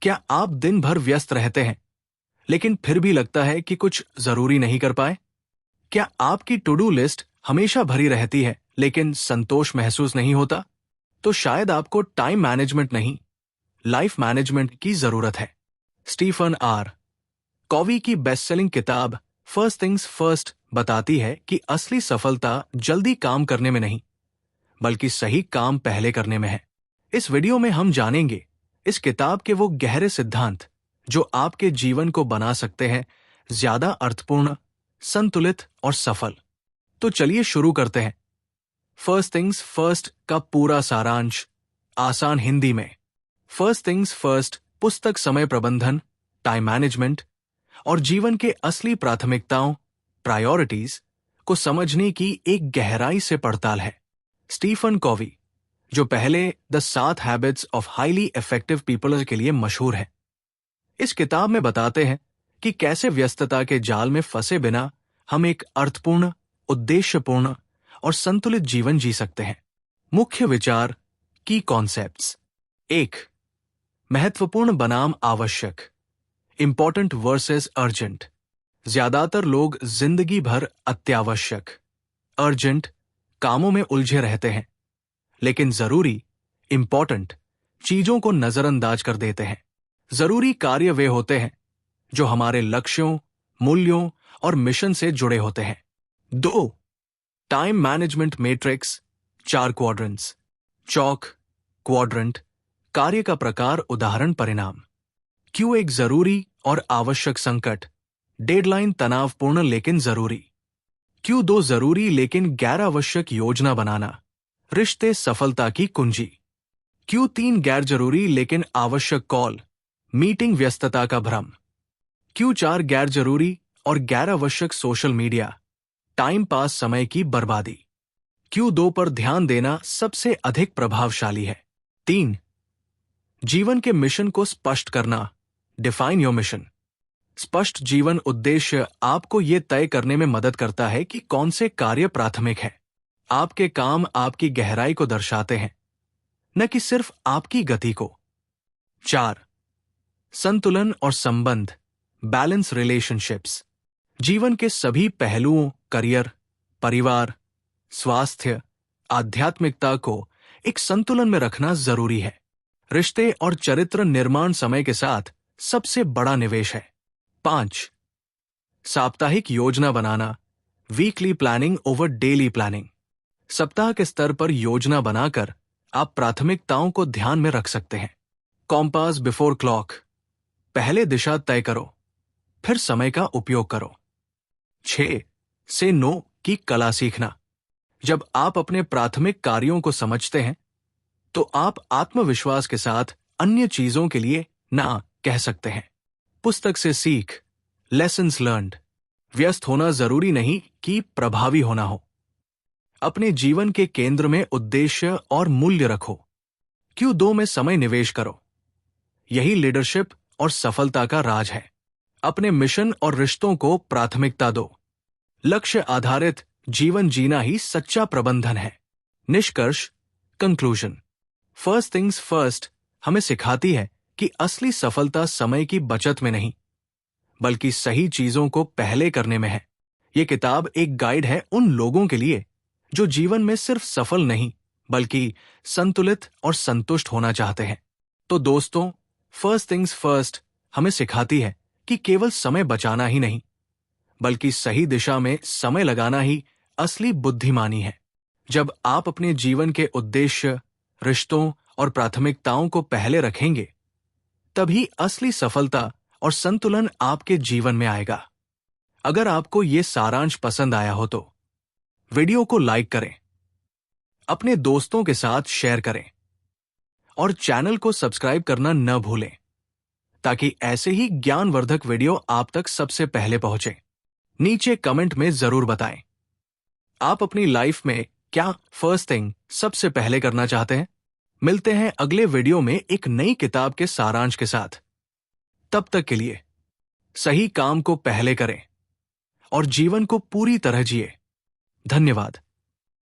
क्या आप दिन भर व्यस्त रहते हैं लेकिन फिर भी लगता है कि कुछ जरूरी नहीं कर पाए? क्या आपकी टू डू लिस्ट हमेशा भरी रहती है लेकिन संतोष महसूस नहीं होता? तो शायद आपको टाइम मैनेजमेंट नहीं, लाइफ मैनेजमेंट की जरूरत है। स्टीफन आर कॉवी की बेस्ट सेलिंग किताब फर्स्ट थिंग्स फर्स्ट बताती है कि असली सफलता जल्दी काम करने में नहीं, बल्कि सही काम पहले करने में है। इस वीडियो में हम जानेंगे इस किताब के वो गहरे सिद्धांत जो आपके जीवन को बना सकते हैं ज्यादा अर्थपूर्ण, संतुलित और सफल। तो चलिए शुरू करते हैं। फर्स्ट थिंग्स फर्स्ट का पूरा सारांश आसान हिंदी में। फर्स्ट थिंग्स फर्स्ट पुस्तक समय प्रबंधन, टाइम मैनेजमेंट और जीवन के असली प्राथमिकताओं, प्रायोरिटीज को समझने की एक गहराई से पड़ताल है। स्टीफन कॉवी, जो पहले the 7 habits of highly effective people के लिए मशहूर है, इस किताब में बताते हैं कि कैसे व्यस्तता के जाल में फंसे बिना हम एक अर्थपूर्ण, उद्देश्यपूर्ण और संतुलित जीवन जी सकते हैं। मुख्य विचार, की कॉन्सेप्ट्स। 1. महत्वपूर्ण बनाम आवश्यक, इंपॉर्टेंट वर्सेस अर्जेंट। ज्यादातर लोग जिंदगी भर अत्यावश्यक, अर्जेंट कामों में उलझे रहते हैं, लेकिन जरूरी, इंपॉर्टेंट चीजों को नजरअंदाज कर देते हैं। जरूरी कार्य वे होते हैं जो हमारे लक्ष्यों, मूल्यों और मिशन से जुड़े होते हैं। 2. Time management matrix, 4 quadrants. चौक, क्वाड्रेंट, कार्य का प्रकार, उदाहरण, परिणाम। क्यों एक जरूरी और आवश्यक संकट, डेडलाइन तनावपूर्ण लेकिन जरूरी। क्यों 2 जरूरी लेकिन गैर आवश्यक, योजना बनाना, रिश्ते सफलता की कुंजी। क्यों 3 गैर जरूरी लेकिन आवश्यक, कॉल, मीटिंग, व्यस्तता का भ्रम। क्यों 4 गैर जरूरी और गैर आवश्यक, सोशल मीडिया, टाइम पास, समय की बर्बादी। क्यों 2 पर ध्यान देना सबसे अधिक प्रभावशाली है। 3. जीवन के मिशन को स्पष्ट करना, डिफाइन योर मिशन। स्पष्ट जीवन उद्देश्य आपको यह तय करने में मदद करता है कि कौन से कार्य प्राथमिक है। आपके काम आपकी गहराई को दर्शाते हैं, न कि सिर्फ आपकी गति को। 4. संतुलन और संबंध, बैलेंस रिलेशनशिप्स। जीवन के सभी पहलुओं, करियर, परिवार, स्वास्थ्य, आध्यात्मिकता को एक संतुलन में रखना जरूरी है। रिश्ते और चरित्र निर्माण समय के साथ सबसे बड़ा निवेश है। 5. साप्ताहिक योजना बनाना, weekly planning over daily planning. सप्ताह के स्तर पर योजना बनाकर आप प्राथमिकताओं को ध्यान में रख सकते हैं। कॉम्पास बिफोर क्लॉक, पहले दिशा तय करो, फिर समय का उपयोग करो। 6. से नो की कला सीखना। जब आप अपने प्राथमिक कार्यों को समझते हैं तो आप आत्मविश्वास के साथ अन्य चीजों के लिए ना कह सकते हैं। पुस्तक से सीख, लेसन्स लर्न्ड। व्यस्त होना जरूरी नहीं कि प्रभावी होना हो। अपने जीवन के केंद्र में उद्देश्य और मूल्य रखो। क्यों 2 में समय निवेश करो। यही लीडरशिप और सफलता का राज है। अपने मिशन और रिश्तों को प्राथमिकता दो। लक्ष्य आधारित जीवन जीना ही सच्चा प्रबंधन है। निष्कर्ष, कंक्लूजन। फर्स्ट थिंग्स फर्स्ट हमें सिखाती है कि असली सफलता समय की बचत में नहीं, बल्कि सही चीजों को पहले करने में है। यह किताब एक गाइड है उन लोगों के लिए जो जीवन में सिर्फ सफल नहीं, बल्कि संतुलित और संतुष्ट होना चाहते हैं। तो दोस्तों, फर्स्ट थिंग्स फर्स्ट हमें सिखाती है कि केवल समय बचाना ही नहीं, बल्कि सही दिशा में समय लगाना ही असली बुद्धिमानी है। जब आप अपने जीवन के उद्देश्य, रिश्तों और प्राथमिकताओं को पहले रखेंगे, तभी असली सफलता और संतुलन आपके जीवन में आएगा। अगर आपको ये सारांश पसंद आया हो तो वीडियो को लाइक करें, अपने दोस्तों के साथ शेयर करें और चैनल को सब्सक्राइब करना न भूलें, ताकि ऐसे ही ज्ञानवर्धक वीडियो आप तक सबसे पहले पहुंचे। नीचे कमेंट में जरूर बताएं, आप अपनी लाइफ में क्या फर्स्ट थिंग सबसे पहले करना चाहते हैं। मिलते हैं अगले वीडियो में एक नई किताब के सारांश के साथ। तब तक के लिए सही काम को पहले करें और जीवन को पूरी तरह जिए। धन्यवाद।